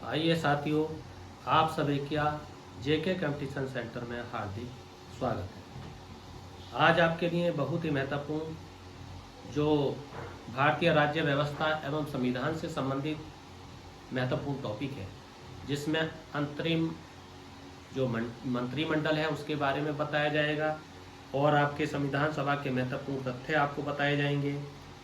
आइए साथियों, आप सभी का जेके कंपटीशन सेंटर में हार्दिक स्वागत है। आज आपके लिए बहुत ही महत्वपूर्ण जो भारतीय राज्य व्यवस्था एवं संविधान से संबंधित महत्वपूर्ण टॉपिक है, जिसमें अंतरिम जो मंत्रिमंडल है उसके बारे में बताया जाएगा और आपके संविधान सभा के महत्वपूर्ण तथ्य आपको बताए जाएंगे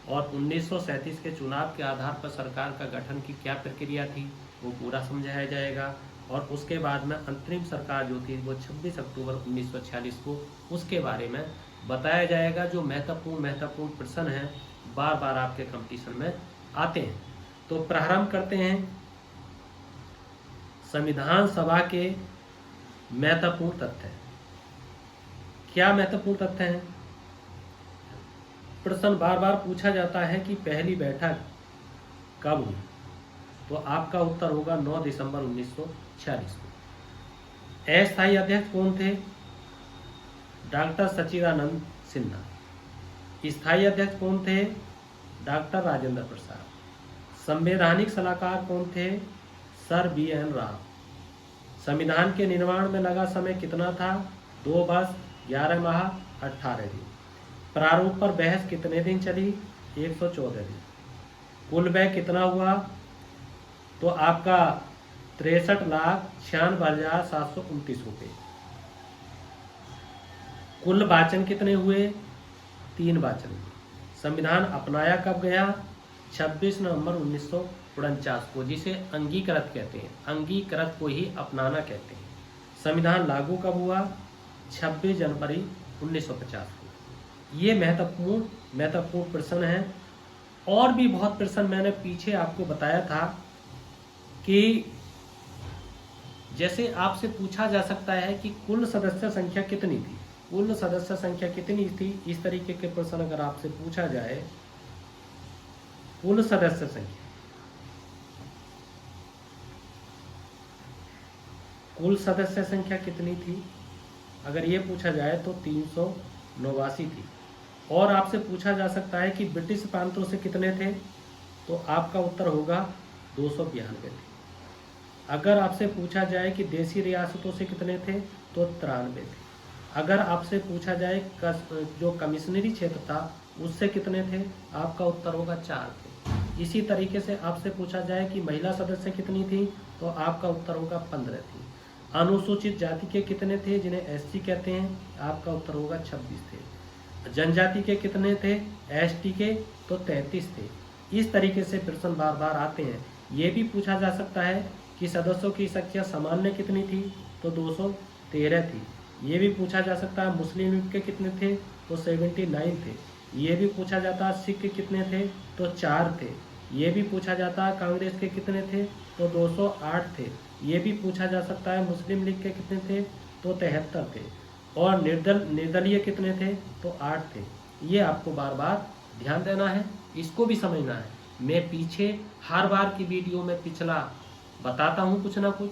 और 1937 के चुनाव के आधार पर सरकार का गठन की क्या प्रक्रिया थी वो पूरा समझाया जाएगा और उसके बाद में अंतरिम सरकार जो थी वो 26 अक्टूबर 1946 को उसके बारे में बताया जाएगा। जो महत्वपूर्ण प्रश्न हैं बार बार आपके कंपटीशन में आते हैं। तो प्रारंभ करते हैं संविधान सभा के महत्वपूर्ण तथ्य। क्या महत्वपूर्ण तथ्य हैं? प्रश्न बार बार पूछा जाता है कि पहली बैठक कब हुई, तो आपका उत्तर होगा 9 दिसंबर 1946 को। अस्थायी अध्यक्ष कौन थे? डॉक्टर सच्चिदानंद सिन्हा। स्थायी अध्यक्ष कौन थे? डॉक्टर राजेंद्र प्रसाद। संवैधानिक सलाहकार कौन थे? Sir BN Rao. संविधान के निर्माण में लगा समय कितना था? 2 वर्ष 11 माह 18 दिन। प्रारूप पर बहस कितने दिन चली? 114 दिन। कुल व्यय कितना हुआ? तो आपका 63,96,729 रुपये। कुल वाचन कितने हुए? 3 वाचन हुए। संविधान अपनाया कब गया? 26 नवंबर 1949 को, जिसे अंगीकृत कहते हैं। अंगीकृत को ही अपनाना कहते हैं। संविधान लागू कब हुआ? 26 जनवरी 1950 को। ये महत्वपूर्ण प्रश्न है। और भी बहुत प्रश्न मैंने पीछे आपको बताया था कि जैसे आपसे पूछा जा सकता है कि कुल सदस्य संख्या कितनी थी, कुल सदस्य संख्या कितनी थी, इस तरीके के प्रश्न अगर आपसे पूछा जाए, कुल सदस्य संख्या कितनी थी, अगर ये पूछा जाए तो 389 थी। और आपसे पूछा जा सकता है कि ब्रिटिश प्रांतों से कितने थे, तो आपका उत्तर होगा 292 थे। अगर आपसे पूछा जाए कि देशी रियासतों से कितने थे, तो 93 थे। अगर आपसे पूछा जाए जो कमिश्नरी क्षेत्र था उससे कितने थे, आपका उत्तर होगा 4 थे। इसी तरीके से आपसे पूछा जाए कि महिला सदस्य कितनी थी, तो आपका उत्तर होगा 15 थी। अनुसूचित जाति के कितने थे, जिन्हें SC कहते हैं, आपका उत्तर होगा 26 थे। जनजाति के कितने थे, ST के, तो 33 थे। इस तरीके से प्रश्न बार बार आते हैं। ये भी पूछा जा सकता है कि सदस्यों की संख्या सामान्य कितनी थी, तो 213 थी। ये भी पूछा जा सकता है मुस्लिम लीग के कितने थे, तो 79 थे। ये भी पूछा जाता है सिख के कितने थे, तो 4 थे। ये भी पूछा जाता है कांग्रेस के कितने थे, तो 208 थे। ये भी पूछा जा सकता है मुस्लिम लीग के कितने थे, तो 73 थे। और निर्दलीय कितने थे, तो 8 थे। ये आपको बार बार ध्यान देना है, इसको भी समझना है। मैं पीछे हर बार की वीडियो में पिछला बताता हूँ, कुछ ना कुछ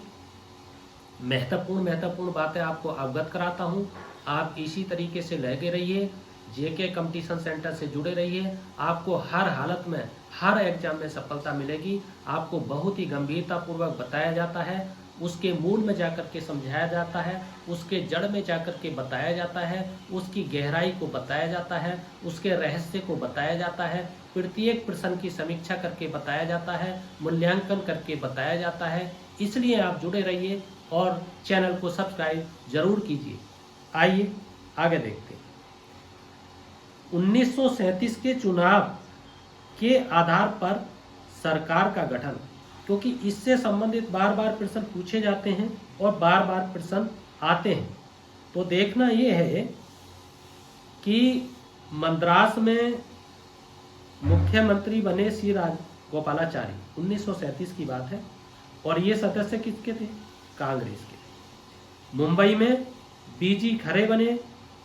महत्वपूर्ण बातें आपको अवगत कराता हूँ। आप इसी तरीके से लगे रहिए, जेके कंपटीशन सेंटर से जुड़े रहिए। आपको हर हालत में, हर एग्जाम में सफलता मिलेगी। आपको बहुत ही गंभीरतापूर्वक बताया जाता है, उसके मूल में जाकर के समझाया जाता है, उसके जड़ में जाकर के बताया जाता है, उसकी गहराई को बताया जाता है, उसके रहस्य को बताया जाता है, प्रत्येक प्रश्न की समीक्षा करके बताया जाता है, मूल्यांकन करके बताया जाता है। इसलिए आप जुड़े रहिए और चैनल को सब्सक्राइब जरूर कीजिए। आइए आगे देखते हैं। 1937 के चुनाव के आधार पर सरकार का गठन, क्योंकि इससे संबंधित बार बार प्रश्न पूछे जाते हैं और बार बार प्रश्न आते हैं। तो देखना ये है कि मद्रास में मुख्यमंत्री बने श्री राजगोपालाचारी, 1937 की बात है। और ये सदस्य किसके थे? कांग्रेस के। मुंबई में BG खरे बने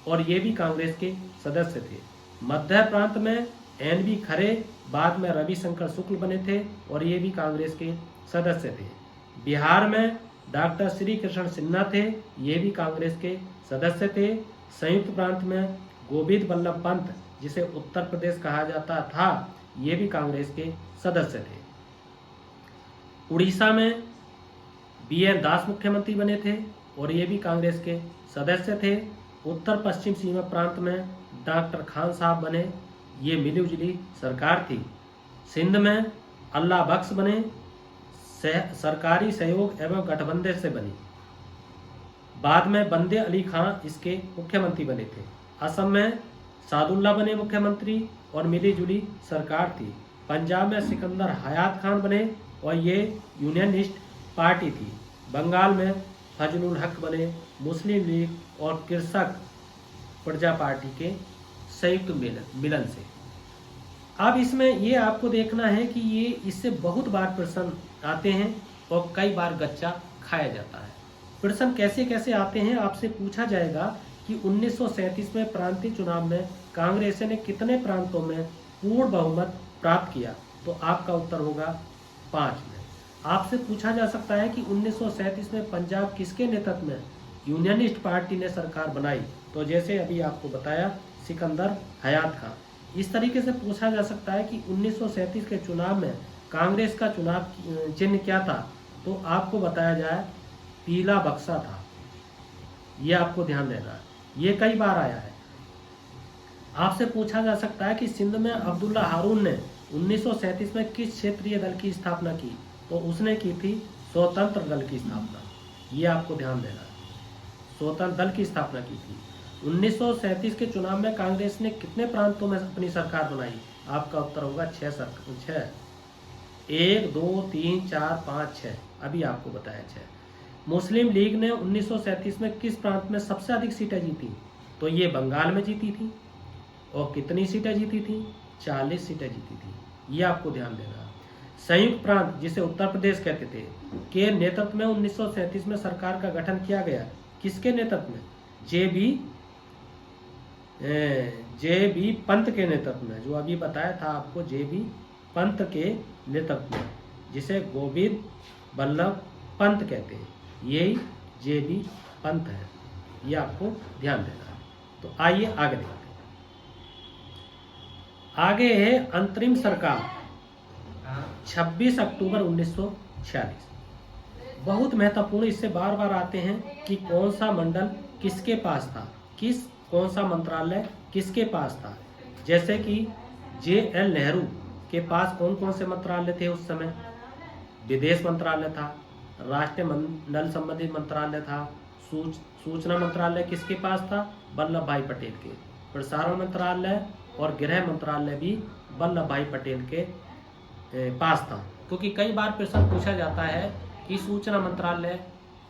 और ये भी कांग्रेस के सदस्य थे। मध्य प्रांत में NB खरे, बाद में रविशंकर शुक्ल बने थे और ये भी कांग्रेस के सदस्य थे। बिहार में डॉक्टर श्री कृष्ण सिन्हा थे, ये भी कांग्रेस के सदस्य थे। संयुक्त प्रांत में गोविंद बल्लभ पंत, जिसे उत्तर प्रदेश कहा जाता था, ये भी कांग्रेस के सदस्य थे। उड़ीसा में BN दास मुख्यमंत्री बने थे और ये भी कांग्रेस के सदस्य थे। उत्तर पश्चिम सीमा प्रांत में डॉक्टर खान साहब बने, ये मिलीजुली सरकार थी। सिंध में अल्लाह बख्श बने, सरकारी सहयोग एवं गठबंधन से बनी। बाद में बंदे अली खां इसके मुख्यमंत्री बने थे। असम में सादुल्ला बने मुख्यमंत्री और मिलीजुली सरकार थी। पंजाब में सिकंदर हयात खान बने और ये यूनियनिस्ट पार्टी थी। बंगाल में फजलुल हक बने मुस्लिम लीग और कृषक प्रजा पार्टी के संयुक्त मिलन से। अब इसमें ये आपको देखना है कि ये इससे बहुत बार प्रश्न आते हैं और कई बार गच्चा खाया जाता है। प्रश्न कैसे कैसे आते हैं, आपसे पूछा जाएगा कि 1937 में प्रांतीय चुनाव में कांग्रेस ने कितने प्रांतों में पूर्ण बहुमत प्राप्त किया, तो आपका उत्तर होगा 5 में। आपसे पूछा जा सकता है कि 1937 में पंजाब किसके नेतृत्व में यूनियनिस्ट पार्टी ने सरकार बनाई, तो जैसे अभी आपको बताया सिकंदर हयात खां। इस तरीके से पूछा जा सकता है कि 1937 के चुनाव में कांग्रेस का चुनाव चिन्ह क्या था, तो आपको बताया जाए पीला बक्सा था। ये आपको ध्यान देना है, ये कई बार आया है। आपसे पूछा जा सकता है कि सिंध में अब्दुल्ला हारून ने 1937 में किस क्षेत्रीय दल की स्थापना की, तो उसने की थी स्वतंत्र दल की स्थापना। ये आपको ध्यान देना है, स्वतंत्र दल की स्थापना की थी। 1937 के चुनाव में कांग्रेस ने कितने प्रांतों में अपनी सरकार बनाई, आपका उत्तर होगा 6। 1 2 3 4 5 6, अभी आपको बताया 6। मुस्लिम लीग ने 1937 में किस प्रांत में सबसे अधिक सीटें जीती, तो ये बंगाल में जीती थी। और कितनी सीटें जीती थी, 40 सीटें जीती थी। ये आपको ध्यान देना। संयुक्त प्रांत जिसे उत्तर प्रदेश कहते थे के नेतृत्व में 1937 में सरकार का गठन किया गया। किसके नेतृत्व में, जे बी पंत के नेतृत्व में, जो अभी बताया था आपको, जे.बी. पंत के नेतृत्व में, जिसे गोविंद बल्लभ पंत कहते हैं, यही जे.बी. पंत है। ये आपको ध्यान देना है। तो आइए आगे देखते हैं। आगे है अंतरिम सरकार 26 अक्टूबर 1946। बहुत महत्वपूर्ण, इससे बार बार आते हैं कि कौन सा मंडल किसके पास था, कौन सा मंत्रालय किसके पास था। जैसे कि J.L. नेहरू के पास कौन कौन से मंत्रालय थे उस समय, विदेश मंत्रालय था, राष्ट्रीय मंडल संबंधी मंत्रालय था, सूचना मंत्रालय किसके पास था, वल्लभ भाई पटेल के, प्रसारण मंत्रालय और गृह मंत्रालय भी वल्लभ भाई पटेल के पास था। क्योंकि कई बार प्रश्न पूछा जाता है कि सूचना मंत्रालय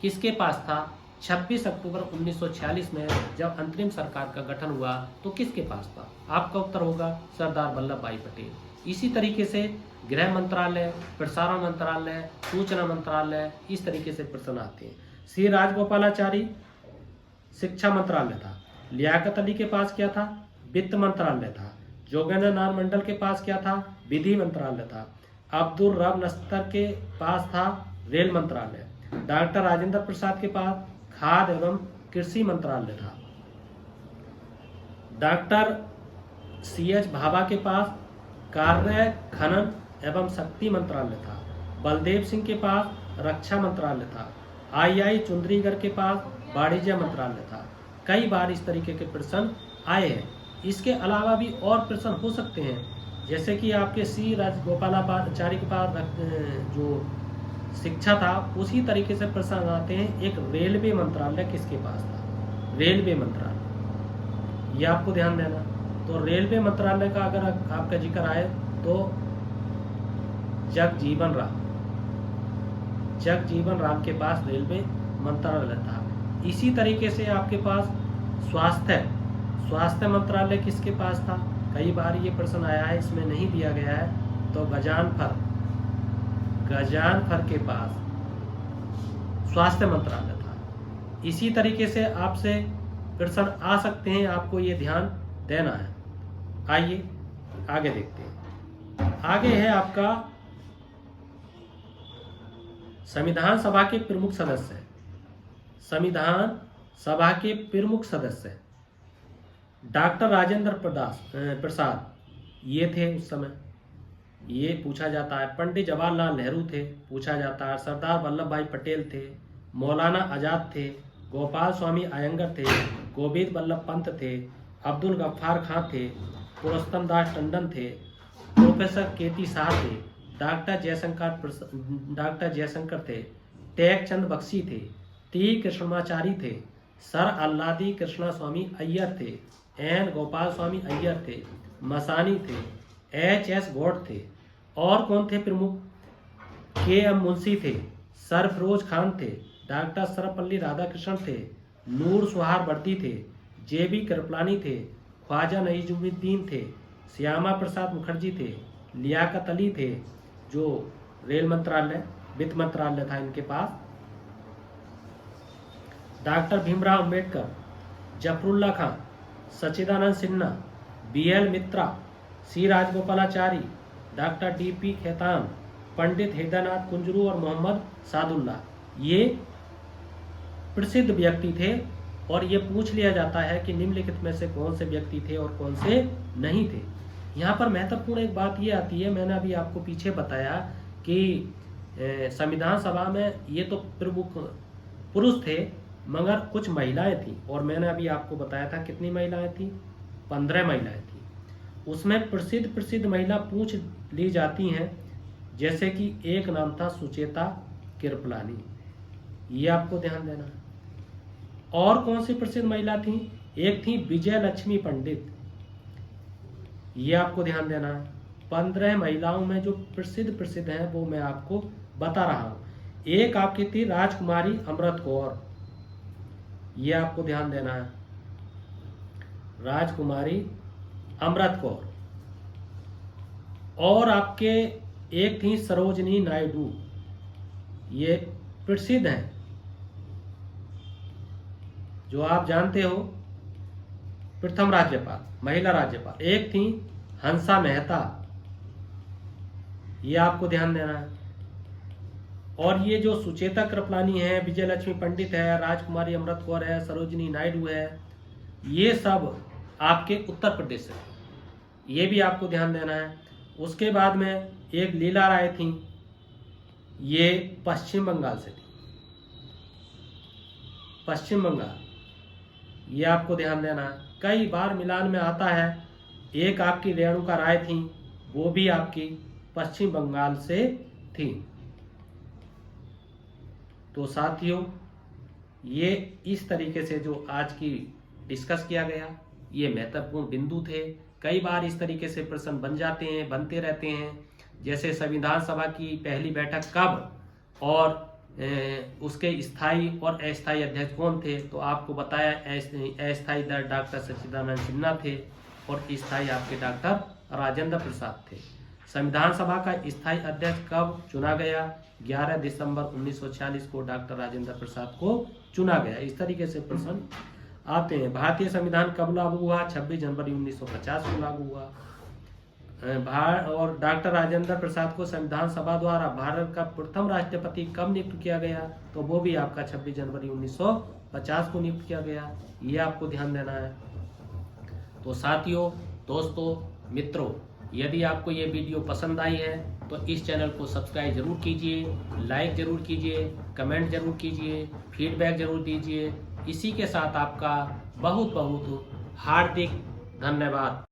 किसके पास था 26 अक्टूबर 1946 में जब अंतरिम सरकार का गठन हुआ, तो किसके पास था, आपका उत्तर होगा सरदार वल्लभ भाई पटेल। इसी तरीके से गृह मंत्रालय, प्रसारण मंत्रालय, सूचना मंत्रालय, इस तरीके से प्रश्न आते हैं। श्री राजगोपालाचारी शिक्षा मंत्रालय था। लियाकत अली के पास क्या था, वित्त मंत्रालय था। जोगेंद्र नाथ मंडल के पास क्या था, विधि मंत्रालय था। अब्दुल रब नस्तर के पास था रेल मंत्रालय। डॉक्टर राजेंद्र प्रसाद के पास खाद्य एवं कृषि मंत्रालय था। Doctor C.H. भाभा के पास कार्य खनन एवं शक्ति मंत्रालय था। बलदेव सिंह के पास रक्षा मंत्रालय था। I.I. चुंद्रीगढ़ के पास वाणिज्य मंत्रालय था। कई बार इस तरीके के प्रश्न आए हैं। इसके अलावा भी और प्रश्न हो सकते हैं, जैसे कि आपके श्री राजगोपालाचारी के पास जो शिक्षा था, उसी तरीके से प्रश्न आते हैं एक रेलवे मंत्रालय किसके पास था, रेलवे मंत्रालय, ये आपको ध्यान देना। तो रेलवे मंत्रालय का अगर आपका जिक्र आए तो जगजीवन राम के पास रेलवे मंत्रालय था। इसी तरीके से आपके पास स्वास्थ्य मंत्रालय किसके पास था, कई बार ये प्रश्न आया है, इसमें नहीं दिया गया है, तो गजानफर के पास स्वास्थ्य मंत्रालय था। इसी तरीके से आपसे प्रश्न आ सकते हैं, आपको ये ध्यान देना है। आइए आगे देखते हैं। आगे है आपका संविधान सभा के प्रमुख सदस्य। संविधान सभा के प्रमुख सदस्य डॉक्टर राजेंद्र प्रसाद ये थे उस समय। ये पूछा जाता है। पंडित जवाहरलाल नेहरू थे, पूछा जाता है। सरदार वल्लभ भाई पटेल थे, मौलाना आज़ाद थे, गोपाल स्वामी अयंगर थे, गोविंद वल्लभ पंत थे, अब्दुल गफ्फार खां थे, पुरुषोत्तम दास टंडन थे, प्रोफेसर केती शाह थे, डॉक्टर जयशंकर थे, टेक चंद बख्शी थे, टी कृष्णमाचारी थे, सर अल्लादी कृष्णा स्वामी अय्यर थे, एन गोपाल स्वामी अय्यर थे, मसानी थे, एच.एस. गौड़ थे। और कौन थे प्रमुख? के.एम. मुंशी थे, सर फिरोज खान थे, डॉक्टर सर्वपल्ली राधाकृष्णन थे, नूर सुहार वर्दी थे, जे.बी. कृपलानी थे, ख्वाजा नईमुद्दीन थे, श्यामा प्रसाद मुखर्जी थे, लियाकत अली थे, जो रेल मंत्रालय वित्त मंत्रालय था इनके पास, डॉक्टर भीमराव अंबेडकर, जफरुल्ला खां, सच्चिदानंद सिन्हा, बी.एल. मित्रा, सी राजगोपालाचारी, डॉक्टर डी.पी. खेतान, पंडित हृदयनाथ कुंजरू और मोहम्मद सादुल्ला, ये प्रसिद्ध व्यक्ति थे। और ये पूछ लिया जाता है कि निम्नलिखित में से कौन से व्यक्ति थे और कौन से नहीं थे। यहाँ पर महत्वपूर्ण एक बात ये आती है, मैंने अभी आपको पीछे बताया कि संविधान सभा में ये तो प्रमुख पुरुष थे मगर कुछ महिलाएं थी, और मैंने अभी आपको बताया था कितनी महिलाएं थी, 15 महिलाएं थी। उसमें प्रसिद्ध महिला पूछ ली जाती हैं, जैसे कि एक नाम था सुचेता कृपलानी, ये आपको ध्यान देना है। और कौन सी प्रसिद्ध महिला थी? एक थी विजय लक्ष्मी पंडित, ये आपको ध्यान देना है। 15 महिलाओं में जो प्रसिद्ध हैं वो मैं आपको बता रहा हूँ। एक आपकी थी राजकुमारी अमृत कौर, ये आपको ध्यान देना है, राजकुमारी अमृत कौर। और आपके एक थी सरोजनी नायडू, ये प्रसिद्ध हैं, जो आप जानते हो प्रथम राज्यपाल, महिला राज्यपाल। एक थी हंसा मेहता, ये आपको ध्यान देना है। और ये जो सुचेता कृपलानी है, विजय लक्ष्मी पंडित है, राजकुमारी अमृत कौर है, सरोजिनी नायडू है, ये सब आपके उत्तर प्रदेश से, ये भी आपको ध्यान देना है। उसके बाद में एक लीला राय थी, ये पश्चिम बंगाल से थी, पश्चिम बंगाल, ये आपको ध्यान देना है। कई बार मिलान में आता है। एक आपकी रेणुका राय थी, वो भी आपकी पश्चिम बंगाल से थी। तो साथियों, ये इस तरीके से जो आज की डिस्कस किया गया, ये महत्वपूर्ण बिंदु थे। कई बार इस तरीके से प्रश्न बन जाते हैं, बनते रहते हैं, जैसे संविधान सभा की पहली बैठक कब और उसके स्थायी और अस्थायी अध्यक्ष कौन थे। तो आपको बताया अस्थायी डॉक्टर सच्चिदानंद सिन्हा थे और स्थायी आपके डॉक्टर राजेंद्र प्रसाद थे। संविधान सभा का स्थायी अध्यक्ष कब चुना गया? 11 दिसंबर 1946 को डॉक्टर राजेंद्र प्रसाद को चुना गया। इस तरीके से प्रश्न आते हैं। भारतीय संविधान कब लागू हुआ? 26 जनवरी 1950 को लागू हुआ। और डॉक्टर राजेंद्र प्रसाद को संविधान सभा द्वारा भारत का प्रथम राष्ट्रपति कब नियुक्त किया गया? तो वो भी आपका 26 जनवरी 1950 को नियुक्त किया गया। ये आपको ध्यान देना है। तो साथियों, दोस्तों, मित्रों, यदि आपको ये वीडियो पसंद आई है तो इस चैनल को सब्सक्राइब जरूर कीजिए, लाइक जरूर कीजिए, कमेंट जरूर कीजिए, फीडबैक जरूर दीजिए। इसी के साथ आपका बहुत बहुत हार्दिक धन्यवाद।